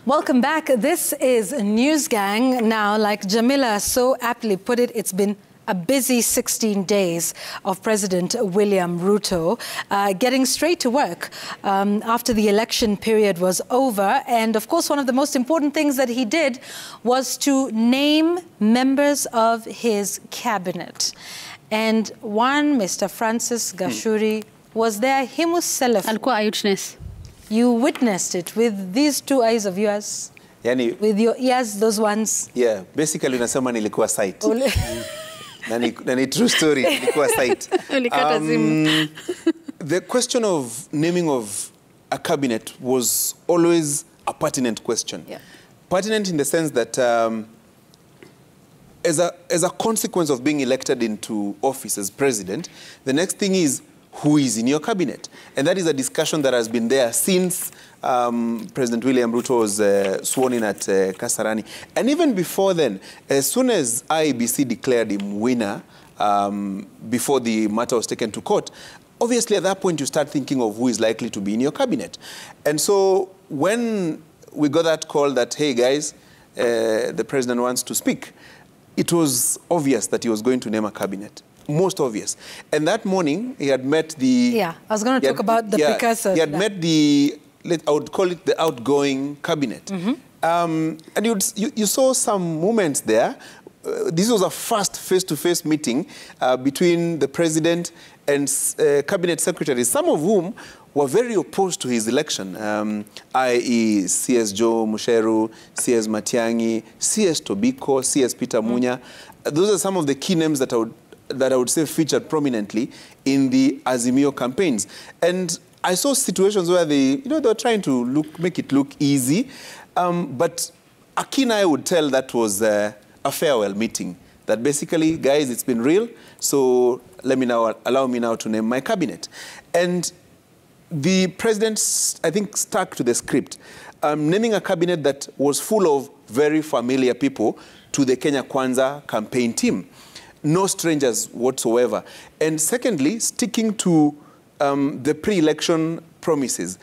Welcome back. This is News Gang. Now, like Jamila so aptly put it, it's been a busy 16 days of President William Ruto getting straight to work after the election period was over. And of course, one of the most important things that he did was to name members of his cabinet. And one, Mr. Francis Gachuri, was there. Himus You witnessed it with these two eyes of yours. Yani, with your ears, those ones. Yeah, basically unasema nilikuwa sight. Nani true story, nilikuwa sight. The question of naming of a cabinet was always a pertinent question. Yeah. Pertinent in the sense that as a consequence of being elected into office as president, the next thing is who is in your cabinet. And that is a discussion that has been there since President William Ruto was sworn in at Kasarani. And even before then, as soon as IEBC declared him winner, before the matter was taken to court, obviously at that point you start thinking of who is likely to be in your cabinet. And so when we got that call that, hey guys, the president wants to speak, it was obvious that he was going to name a cabinet. Most obvious. And that morning, he had met the... Yeah, I was going to talk about the precursor. He had met the, I would call it the outgoing cabinet. And you saw some moments there. This was a first face-to-face meeting between the president and cabinet secretaries, some of whom were very opposed to his election, i.e. CS Joe Musheru, CS Matiangi, CS Tobiko, CS Peter Munya. Those are some of the key names that I would say featured prominently in the Azimio campaigns. And I saw situations where they were trying to make it look easy. But a keen eye would tell that was a farewell meeting. That basically, guys, it's been real. So allow me now to name my cabinet. And the president, I think, stuck to the script, naming a cabinet that was full of very familiar people to the Kenya Kwanza campaign team. No strangers whatsoever. And secondly, sticking to the pre-election promises.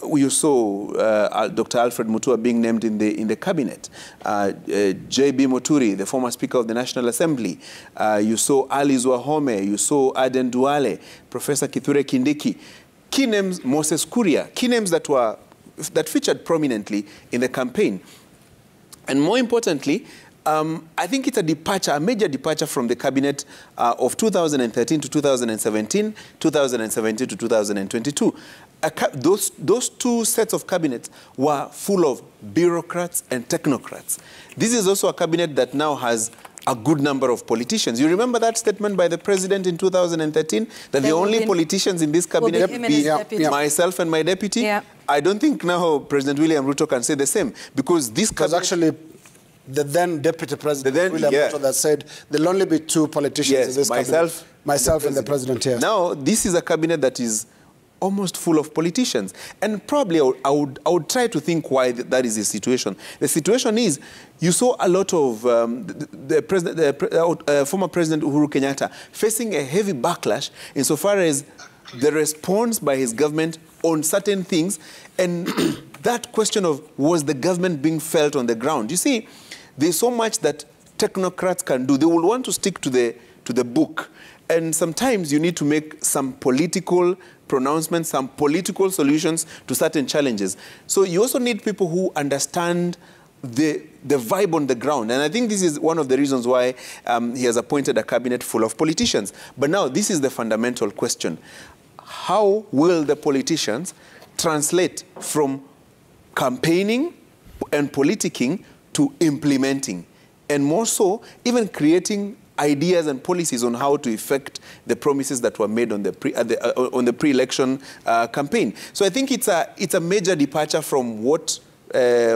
You saw Dr. Alfred Mutua being named in the cabinet. J.B. Muturi, the former Speaker of the National Assembly. You saw Alice Wahome. You saw Aden Duale, Professor Kithure Kindiki. Key names, Moses Kuria. Key names that featured prominently in the campaign. And more importantly, I think it's a major departure from the cabinet of 2013 to 2017, 2017 to 2022. Those two sets of cabinets were full of bureaucrats and technocrats. This is also a cabinet that now has a good number of politicians. You remember that statement by the president in 2013, that the only politicians in this cabinet be myself and my deputy? Yeah. I don't think now President William Ruto can say the same, because this cabinet... actually the then Deputy President, William Ruto, that said there'll only be two politicians in this cabinet. Myself and the President, yes. Now, this is a cabinet that is almost full of politicians. And probably I would try to think why that is the situation. The situation is, you saw a lot of former President Uhuru Kenyatta facing a heavy backlash insofar as the response by his government on certain things, and that question of, was the government being felt on the ground? You see, there's so much that technocrats can do. They will want to stick to the book. And sometimes you need to make some political pronouncements, some political solutions to certain challenges. So you also need people who understand the vibe on the ground. And I think this is one of the reasons why he has appointed a cabinet full of politicians. But now this is the fundamental question. How will the politicians translate from campaigning and politicking to implementing, and more so, even creating ideas and policies on how to effect the promises that were made on the pre-election campaign? So I think it's a major departure from what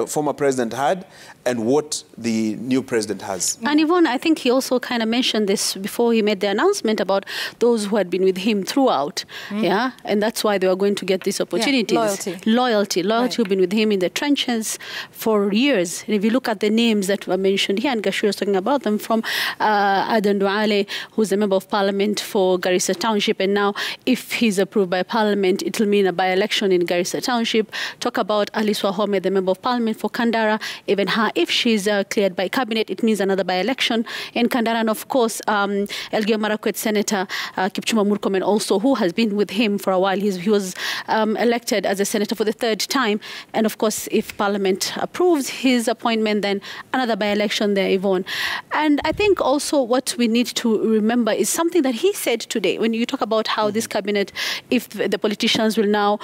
former president had and what the new president has. And Yvonne, I think he also kind of mentioned this before he made the announcement about those who had been with him throughout, yeah, and that's why they were going to get these opportunities. Yeah, loyalty who've been with him in the trenches for years. And if you look at the names that were mentioned here, and Gachuri was talking about them, from Aden Duale, who's a member of parliament for Garissa Township, and now if he's approved by parliament, it'll mean a by-election in Garissa Township. Talk about Alice Wahome, the member Member of Parliament for Kandara. Even her, if she's cleared by cabinet, it means another by-election in Kandara. And of course, Elgeyo Marakwet Senator Kipchumba Murkomen also, who has been with him for a while. He was elected as a senator for the 3rd time. And of course, if Parliament approves his appointment, then another by-election there, Yvonne. And I think also what we need to remember is something that he said today, when you talk about how this cabinet, if the politicians will now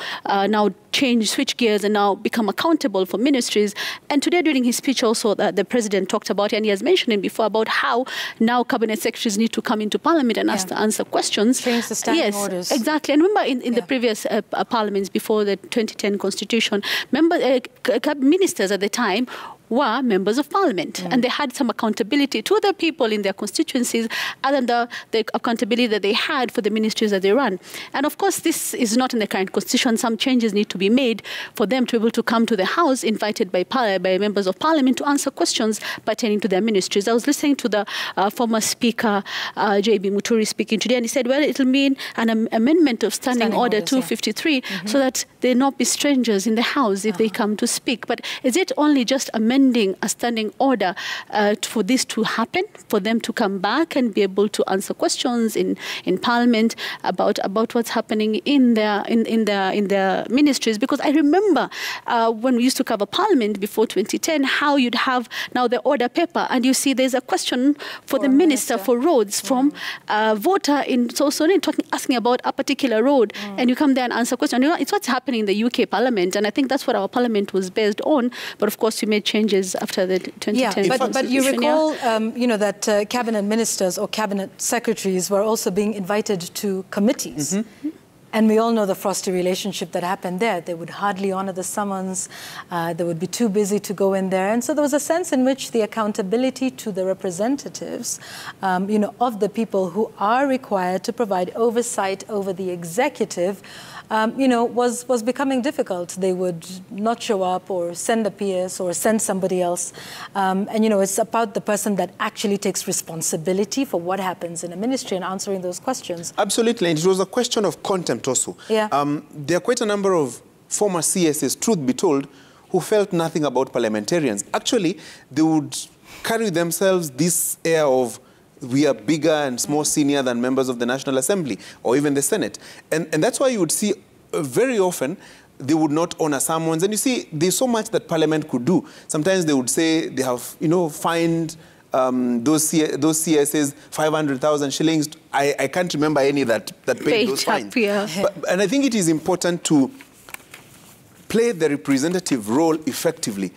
switch gears and now become accountable for ministries. And today during his speech also, the president talked about it, and he has mentioned it before, about how now cabinet secretaries need to come into Parliament and answer questions. Change the standing orders. Exactly. And remember in the previous parliaments before the 2010 constitution, ministers at the time were members of Parliament, and they had some accountability to the people in their constituencies, other than the accountability that they had for the ministries that they run. And of course, this is not in the current constitution. Some changes need to be made for them to be able to come to the House, invited by members of Parliament, to answer questions pertaining to their ministries. I was listening to the former Speaker, J.B. Muturi, speaking today, and he said, well, it'll mean an amendment of Standing Order 253, so that they not be strangers in the House if they come to speak. But is it only just amending a standing order for this to happen, for them to come back and be able to answer questions in Parliament about what's happening in their ministries? Because I remember when we used to cover Parliament before 2010, how you'd have now the order paper, and you see there's a question for the Minister for Roads from a voter in asking about a particular road, and you come there and answer questions. You know, it's what's happening in the UK Parliament, and I think that's what our Parliament was based on. But of course, we made changes after the 2010. Yeah, but you recall, you know, that cabinet ministers or cabinet secretaries were also being invited to committees. And we all know the frosty relationship that happened there. They would hardly honor the summons. They would be too busy to go in there. And so there was a sense in which the accountability to the representatives, you know, of the people who are required to provide oversight over the executive, you know, was becoming difficult. They would not show up or send a PS or send somebody else. And, you know, it's about the person that actually takes responsibility for what happens in a ministry and answering those questions. Absolutely. And it was a question of contempt also. Yeah. There are quite a number of former CSs, truth be told, who felt nothing about parliamentarians. Actually, they would carry themselves this air of, we are bigger and more senior than members of the National Assembly or even the Senate. And that's why you would see very often they would not honor summons. And you see, there's so much that Parliament could do. Sometimes they would say they have, you know, fined those CSs 500,000 shillings. I can't remember any that paid those fines. And I think it is important to play the representative role effectively.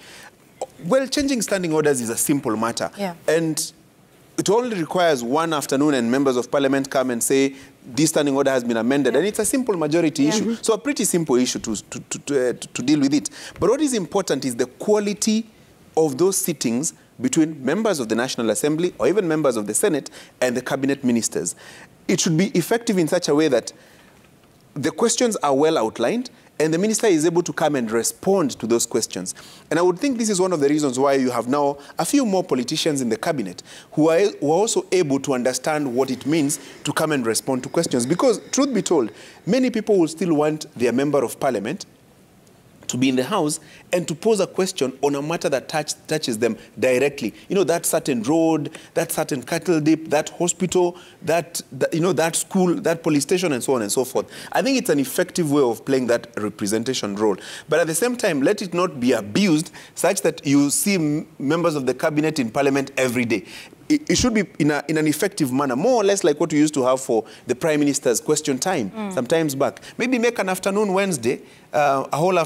Well, changing standing orders is a simple matter. And it only requires one afternoon and members of Parliament come and say, this standing order has been amended. And it's a simple majority issue. So a pretty simple issue to deal with it. But what is important is the quality of those sittings between members of the National Assembly or even members of the Senate and the cabinet ministers. It should be effective in such a way that the questions are well outlined and the minister is able to come and respond to those questions. And I would think this is one of the reasons why you have now a few more politicians in the cabinet who are also able to understand what it means to come and respond to questions. Because, truth be told, many people will still want their member of Parliament to be in the House and to pose a question on a matter that touches them directly. You know, that certain road, that certain cattle dip, that hospital, that school, that police station, and so on and so forth. I think it's an effective way of playing that representation role. But at the same time, let it not be abused such that you see members of the cabinet in Parliament every day. It should be in an effective manner, more or less like what we used to have for the Prime Minister's question time some times back. Maybe make an afternoon Wednesday, a whole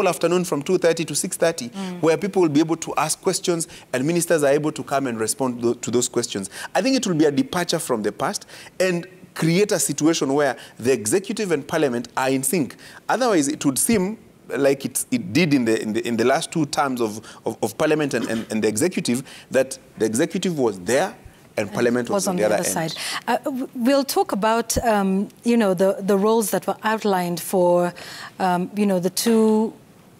afternoon from 2:30 to 6:30, where people will be able to ask questions and ministers are able to come and respond to those questions. I think it will be a departure from the past and create a situation where the executive and Parliament are in sync. Otherwise, it would seem like it did in the last two terms of Parliament and the executive, that the executive was there and Parliament was on the other side. We'll talk about you know, the roles that were outlined for you know, the two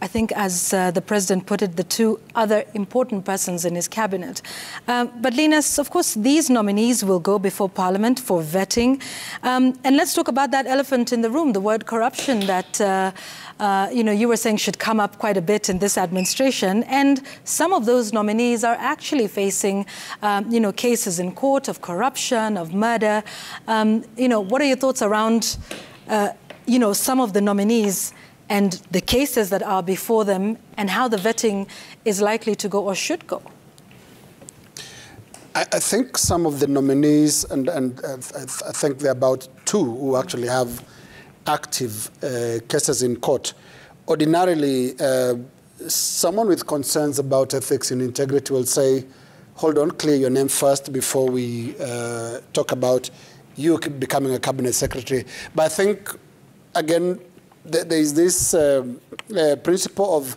I think, as the president put it, the two other important persons in his cabinet. But Linus, of course, these nominees will go before Parliament for vetting. And let's talk about that elephant in the room, the word corruption that you were saying should come up quite a bit in this administration. And some of those nominees are actually facing, cases in court of corruption, of murder. What are your thoughts around, some of the nominees and the cases that are before them and how the vetting is likely to go or should go? I think some of the nominees, and I think there are about 2 who actually have active cases in court. Ordinarily, someone with concerns about ethics and integrity will say, hold on, clear your name first before we talk about you becoming a cabinet secretary. But I think, again, there is this principle of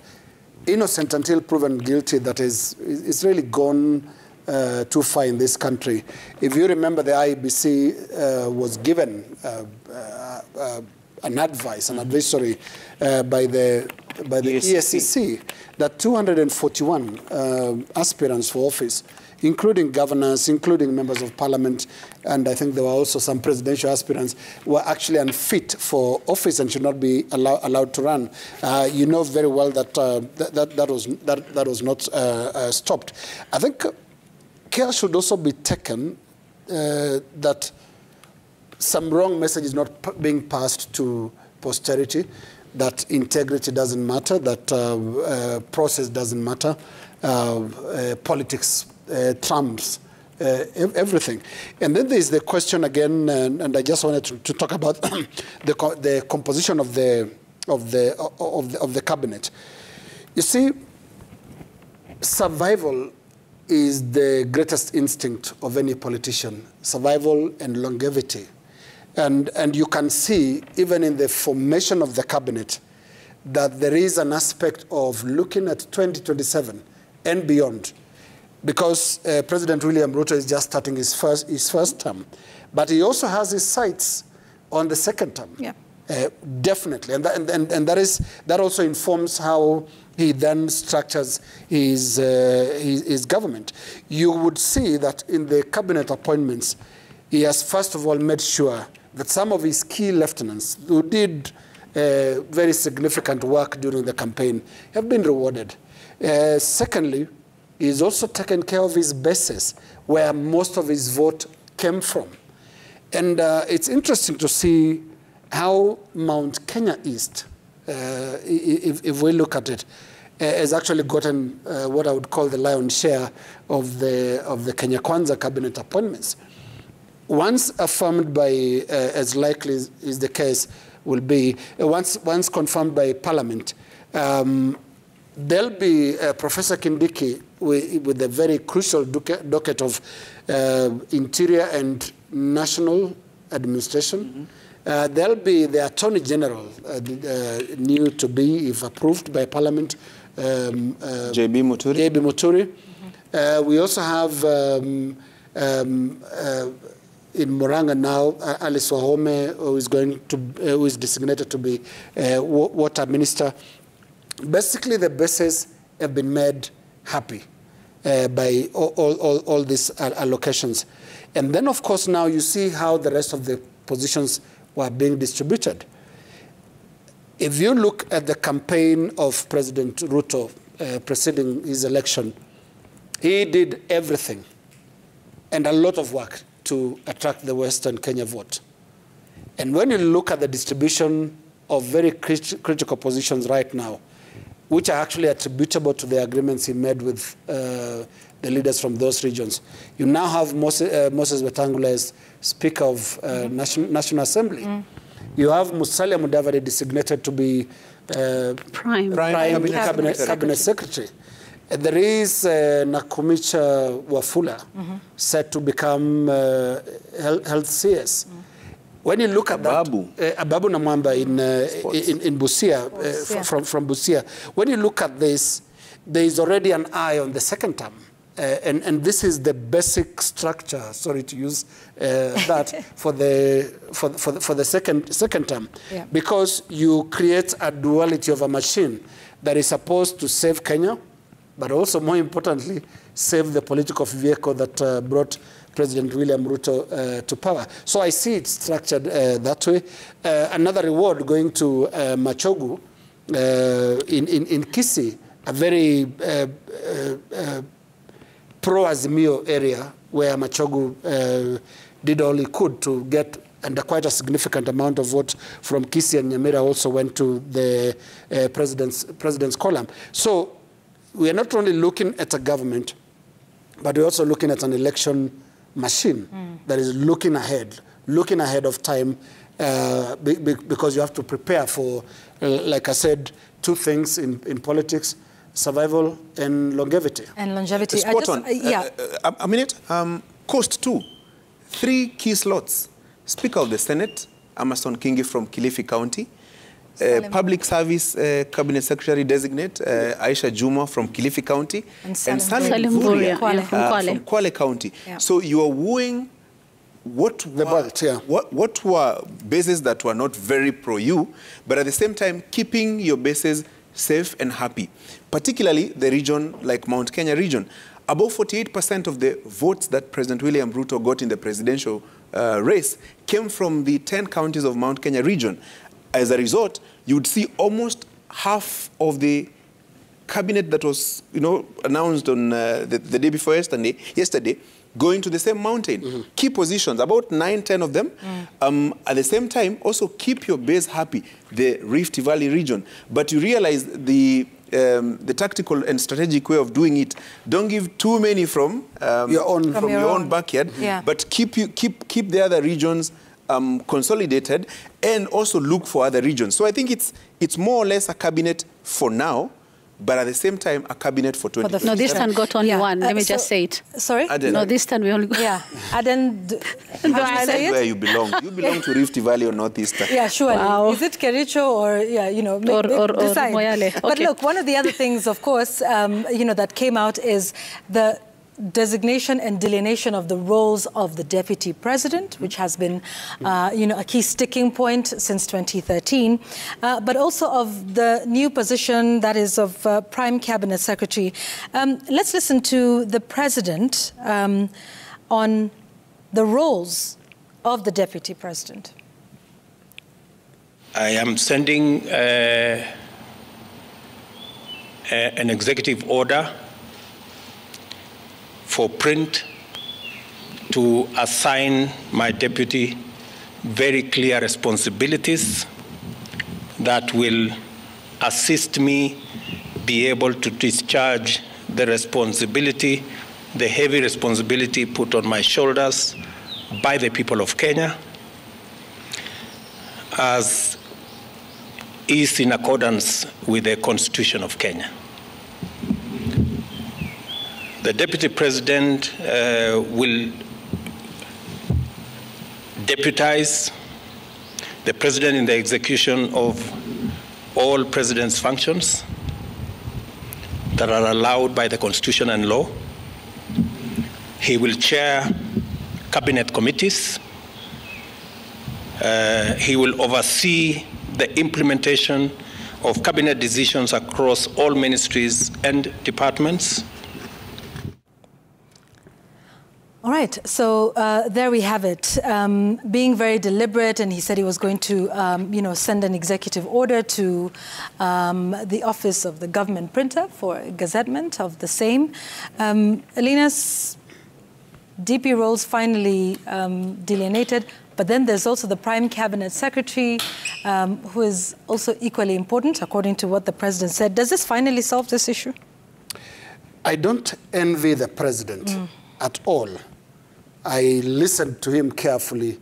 innocent until proven guilty that is really gone too far in this country. If you remember, the IEBC was given an advice, an advisory by the ESCC that 241 aspirants for office, including governors, including members of parliament, and I think there were also some presidential aspirants, were actually unfit for office and should not be allowed to run. You know very well that that was not stopped. I think care should also be taken that some wrong message is not being passed to posterity, that integrity doesn't matter, that process doesn't matter, politics trumps everything. And then there's the question again, and I just wanted to talk about the composition of the cabinet. You see, survival is the greatest instinct of any politician, survival and longevity. And you can see, even in the formation of the cabinet, that there is an aspect of looking at 2027 and beyond. Because President William Ruto is just starting his first term. But he also has his sights on the second term. Yeah. Definitely. And that also informs how he then structures his government. You would see that in the cabinet appointments, he has first of all made sure that some of his key lieutenants who did very significant work during the campaign have been rewarded. Secondly, he's also taken care of his bases, where most of his vote came from. And it's interesting to see how Mount Kenya East, if we look at it, has actually gotten what I would call the lion's share of the Kenya Kwanza cabinet appointments. Once affirmed by, as likely is the case will be, once confirmed by Parliament, there'll be Professor Kindiki with a very crucial docket of interior and national administration. Mm-hmm. There'll be the Attorney General, new to be, if approved by Parliament, J.B. Muturi. Mm-hmm. We also have in Murang'a now, Alice Wahome, who is designated to be water minister. Basically, the bases have been made happy by all these allocations. And then, of course, now you see how the rest of the positions were being distributed. If you look at the campaign of President Ruto preceding his election, he did everything and a lot of work to attract the Western Kenya vote. And when you look at the distribution of very critical positions right now, which are actually attributable to the agreements he made with the leaders from those regions, you now have Moses Wetangula as Speaker of National Assembly. Mm. You have Musalia Mudavadi designated to be Prime Cabinet Secretary. There is Nakumicha Wafula set to become health CS. When you look at Ababu Namwamba in Busia, from Busia, when you look at this, there is already an eye on the second term and this is the basic structure, sorry to use that, for the second term, Yeah. because you create a duality of a machine that is supposed to save Kenya, but also, more importantly, save the political vehicle that brought President William Ruto to power. So I see it structured that way. Another reward going to Machogu in Kisii, a very pro-Azimio area where Machogu did all he could to get, and quite a significant amount of vote from Kisii and Nyamira also went to the president's column. So we are not only looking at a government, but we're also looking at an election machine that is looking ahead of time, because you have to prepare for, like I said, two things in politics: survival and longevity. And longevity. Spot on. Yeah. A minute. Coast 2, 3 key slots. Speaker of the Senate, Amason Kingi from Kilifi County. Public Service Cabinet Secretary Designate, Aisha Juma from Kilifi County. And Salim Vuria from Kwale County. Yeah. So you are wooing what were bases that were not very pro-you, but at the same time keeping your bases safe and happy. Particularly the region like Mount Kenya region. Above 48% of the votes that President William Ruto got in the presidential race came from the 10 counties of Mount Kenya region. As a result, you would see almost half of the cabinet that was, announced on the day before yesterday, going to the same mountain. Key positions, about 9-10 of them. At the same time, also keep your base happy, the Rift Valley region. But you realize the tactical and strategic way of doing it. Don't give too many from your own backyard, but keep the other regions consolidated, and also look for other regions. So I think it's more or less a cabinet for now, but at the same time a cabinet for 20. No, this time got only one. Let me just say it. Sorry? Aden. No, this time we only got... Yeah. Aden, how do you say it? Where you belong. You belong to Rift Valley or Northeastern. Yeah, surely. Wow. Is it Kericho or, decide. Moyale. Okay. But look, one of the other things, of course, that came out is the designation and delineation of the roles of the deputy president, which has been, a key sticking point since 2013, but also of the new position that is of prime cabinet secretary. Let's listen to the president on the roles of the deputy president. I am sending an executive order for print to assign my deputy very clear responsibilities that will assist me be able to discharge the responsibility, the heavy responsibility put on my shoulders by the people of Kenya, as is in accordance with the Constitution of Kenya. The Deputy President will deputize the President in the execution of all President's functions that are allowed by the Constitution and law. He will chair cabinet committees. He will oversee the implementation of cabinet decisions across all ministries and departments. All right, so there we have it. Being very deliberate, and he said he was going to, send an executive order to the office of the government printer for gazettement of the same. Alina's DP roles finally delineated, but then there's also the prime cabinet secretary, who is also equally important, according to what the president said. Does this finally solve this issue? I don't envy the president at all. I listened to him carefully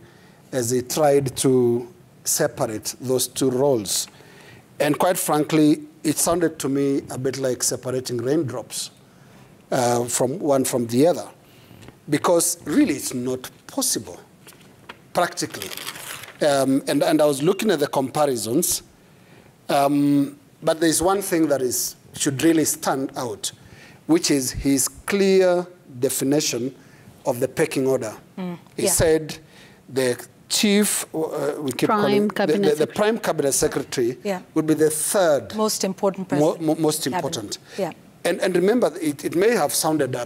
as he tried to separate those two roles. And quite frankly, it sounded to me a bit like separating raindrops from one from the other. Because really it's not possible, practically. And I was looking at the comparisons, but there's one thing that should really stand out. which is his clear definition of the pecking order. He said the chief, we keep calling the prime cabinet secretary would be the third most important person. Most important. Yeah. And remember, it may have sounded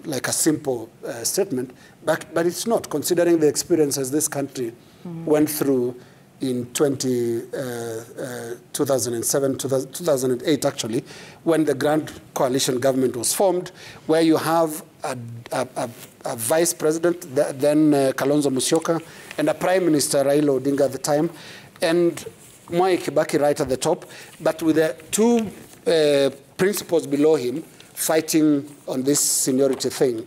like a simple statement, but it's not, considering the experiences this country went through in 2007, 2008 actually, when the Grand Coalition government was formed, where you have a vice president, then Kalonzo Musyoka, and a prime minister, Raila Odinga at the time, and Mwai Kibaki right at the top, but with the two principals below him fighting on this seniority thing.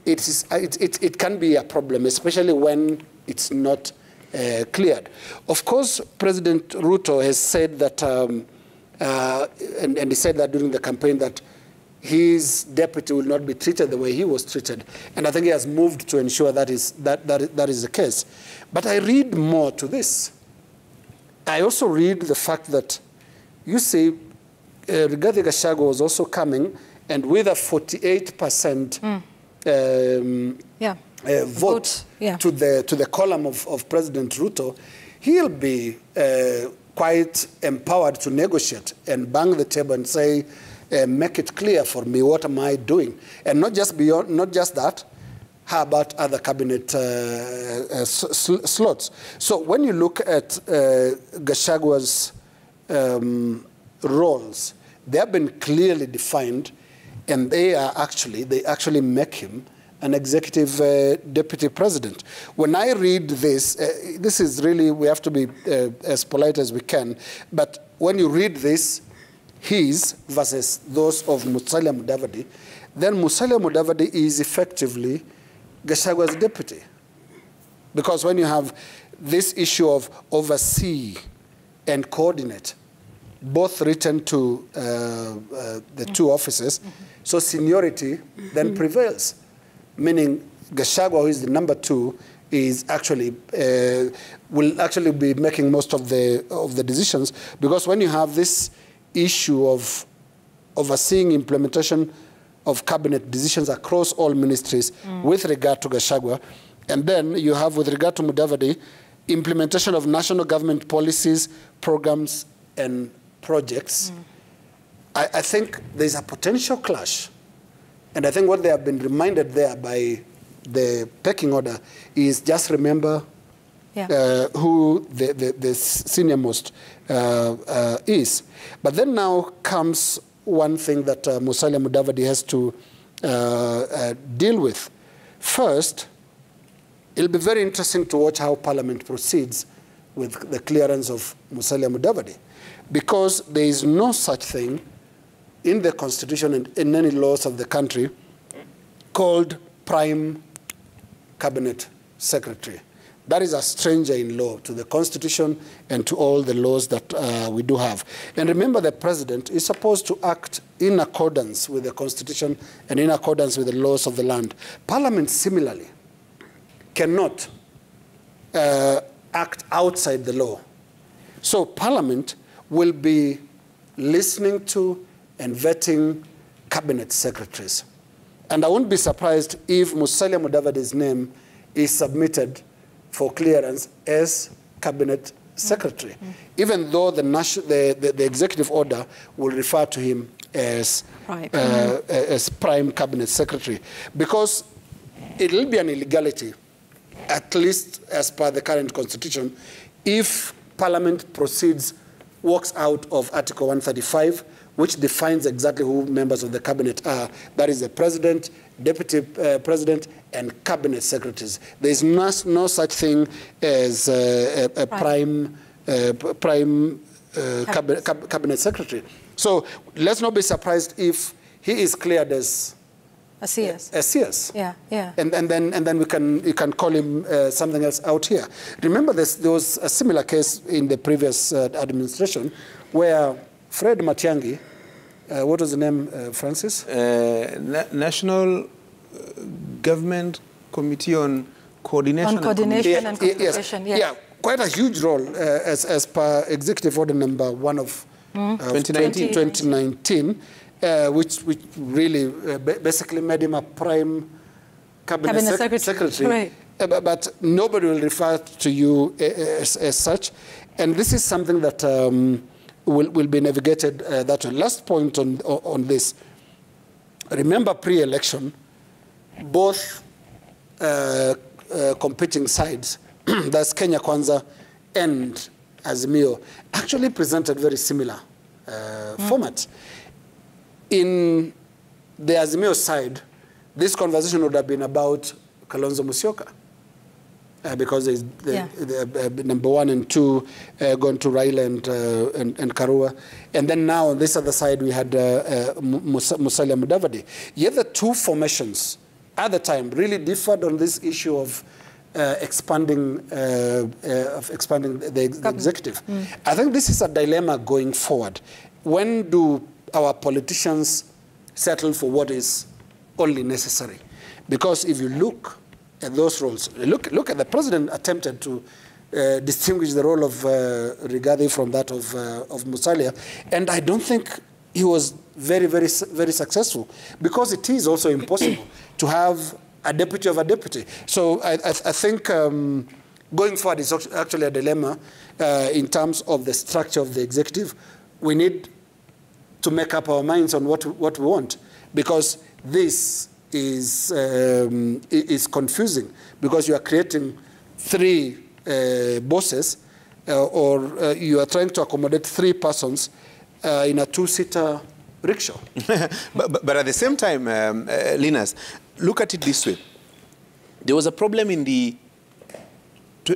It can be a problem, especially when it's not cleared. Of course, President Ruto has said that, and he said that during the campaign, that his deputy will not be treated the way he was treated. And I think he has moved to ensure that is the case. But I read more to this. I also read the fact that, you see, Rigathi Gachagua was also coming, and with a 48% vote to the column of President Ruto, he'll be quite empowered to negotiate and bang the table and say, make it clear for me, what am I doing? And not just that, how about other cabinet slots? So when you look at Gachagua's roles, they have been clearly defined, and they actually make him an executive deputy president. When I read this, this is really, we have to be as polite as we can, but when you read this, his versus those of Musalia Mudavadi, then Musalia Mudavadi is effectively Gachagua's deputy. Because when you have this issue of oversee and coordinate, both written to the two offices, so seniority then prevails. Meaning Gachagua, who is the number two, is actually will actually be making most of the decisions, because when you have this issue of overseeing implementation of cabinet decisions across all ministries with regard to Gachagua, and then you have with regard to Mudavadi, implementation of national government policies, programs, and projects, I think there's a potential clash. And I think what they have been reminded there by the pecking order is just remember who the senior most is. But then now comes one thing that Musalia Mudavadi has to deal with. First, it'll be very interesting to watch how Parliament proceeds with the clearance of Musalia Mudavadi, because there is no such thing in the Constitution and in any laws of the country called Prime Cabinet Secretary. That is a stranger in law to the Constitution and to all the laws that we do have. And remember, the President is supposed to act in accordance with the Constitution and in accordance with the laws of the land. Parliament, similarly, cannot act outside the law. So Parliament will be listening to and vetting cabinet secretaries. And I won't be surprised if Musalia Mudavadi's name is submitted for clearance as cabinet secretary, even though the executive order will refer to him as prime cabinet secretary, because it will be an illegality, at least as per the current Constitution, if Parliament walks out of Article 135, which defines exactly who members of the cabinet are. That is the president, deputy president, and cabinet secretaries. There is no such thing as a prime cabinet secretary. So let's not be surprised if he is cleared as a CS. A CS. Yeah, yeah. And then you can call him something else out here. Remember, there was a similar case in the previous administration where Fred Matiang'i, what was the name, Francis? National Government Committee on Coordination, and Communication. Yes. Yeah, quite a huge role as per Executive Order number 1 of 2019. which really basically made him a prime cabinet secretary. Right. But nobody will refer to you as such. And this is something that will be navigated that way. Last point on this. Remember pre-election, both competing sides, that's Kenya Kwanza and Azimio, actually presented very similar formats. In the Azimio side, this conversation would have been about Kalonzo Musyoka, because the number 1 and 2 going to Raila and Karua. And then now on this other side, we had Musalia Mudavadi. Yet the two formations at the time really differed on this issue of expanding the executive. I think this is a dilemma going forward. When do our politicians settle for what is only necessary? Because if you look at those roles, look at the president attempted to distinguish the role of Rigathi from that of Musalia, and I don't think he was very, very, very successful, because it is also impossible to have a deputy of a deputy. So I think going forward is actually a dilemma in terms of the structure of the executive. We need to make up our minds on what we want, because this is confusing, because you are creating 3 bosses, or you are trying to accommodate 3 persons in a 2-seater rickshaw. but at the same time, Linus, look at it this way. There was a problem in the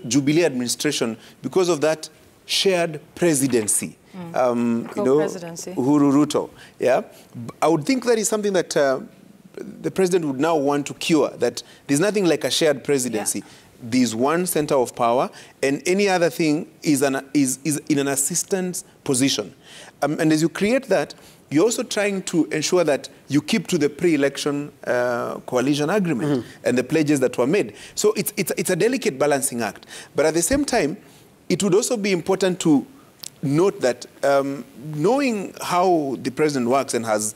Jubilee administration because of that shared presidency. Co-presidency. Uhuru Ruto. Yeah, I would think that is something that the president would now want to cure. That there's nothing like a shared presidency. Yeah. There's one center of power, and any other thing is in an assistance position. And as you create that, you're also trying to ensure that you keep to the pre-election coalition agreement and the pledges that were made. So it's a delicate balancing act. But at the same time, it would also be important to note that knowing how the president works and has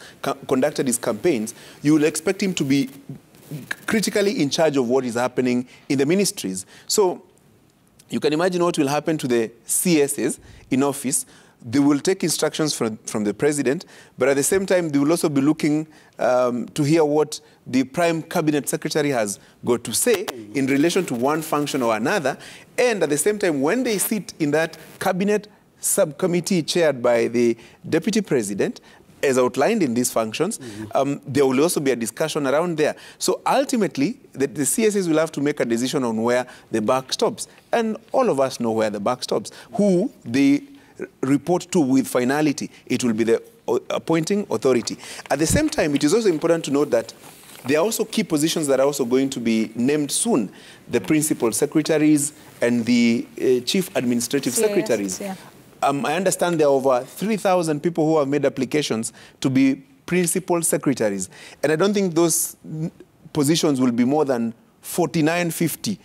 conducted his campaigns, you will expect him to be critically in charge of what is happening in the ministries. So you can imagine what will happen to the CSs in office. They will take instructions from the president, but at the same time, they will also be looking to hear what the prime cabinet secretary has got to say in relation to one function or another. And at the same time, when they sit in that cabinet subcommittee chaired by the deputy president, as outlined in these functions, there will also be a discussion around there. So ultimately, the CSs will have to make a decision on where the buck stops. And all of us know where the buck stops. Who they report to with finality, it will be the appointing authority. At the same time, it is also important to note that there are also key positions that are also going to be named soon. The principal secretaries and the chief administrative secretaries. Yeah. I understand there are over 3,000 people who have made applications to be principal secretaries. And I don't think those positions will be more than 49, 50.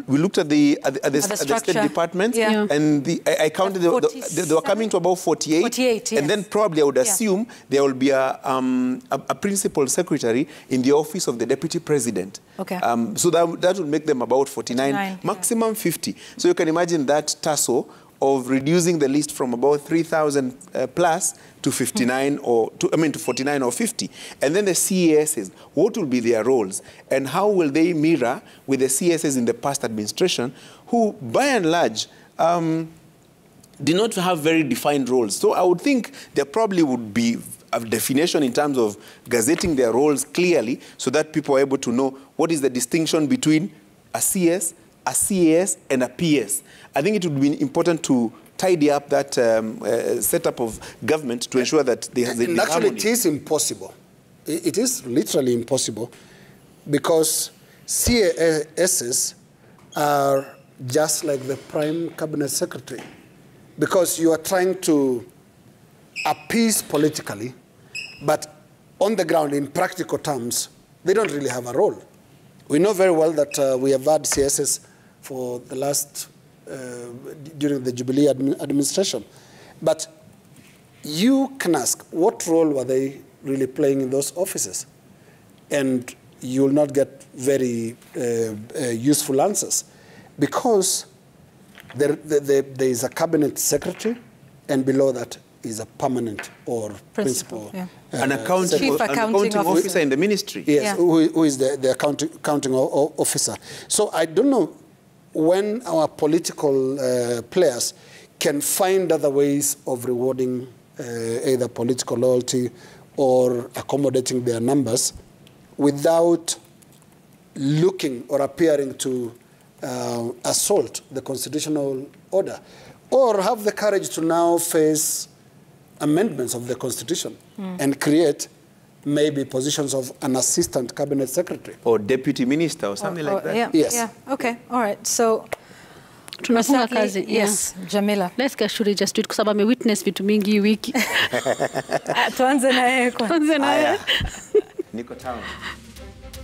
We looked at the State Department, and I counted, they were coming to about 48. 48, yes. And then probably I would assume there will be a principal secretary in the office of the deputy president. Okay. So that would make them about 49, maximum 50. So you can imagine that tussle of reducing the list from about 3,000 plus to 59 to 49 or 50. And then the CSs, what will be their roles? And how will they mirror with the CSs in the past administration, who by and large did not have very defined roles? So I would think there probably would be a definition in terms of gazetting their roles clearly so that people are able to know what is the distinction between a CS, a CAS, and a PS. I think it would be important to tidy up that setup of government to ensure that they have the harmony. Actually, it is impossible. It is literally impossible, because CASs are just like the prime cabinet secretary, because you are trying to appease politically, but on the ground, in practical terms, they don't really have a role. We know very well that we have had CSs for the last, during the Jubilee administration. But you can ask, what role were they really playing in those offices. And you will not get very useful answers, because there is a cabinet secretary, and below that is a permanent or principal. Yeah. An accounting officer in the ministry. Yes, Yeah. who is the accounting officer. So I don't know when our political players can find other ways of rewarding either political loyalty or accommodating their numbers without looking or appearing to assault the constitutional order, or have the courage to now face amendments of the Constitution and create maybe positions of an assistant cabinet secretary. Or deputy minister or something like that. Yeah, Yes. yeah. Okay, all right. So, Tunafunga Sadly, kazi. yes, Jamila. Let's Gachuri just do it, kwa sababu amewitness vitu mingi wiki. Tuanze na yeye kwanza. Tuanze na yeye. Niko town.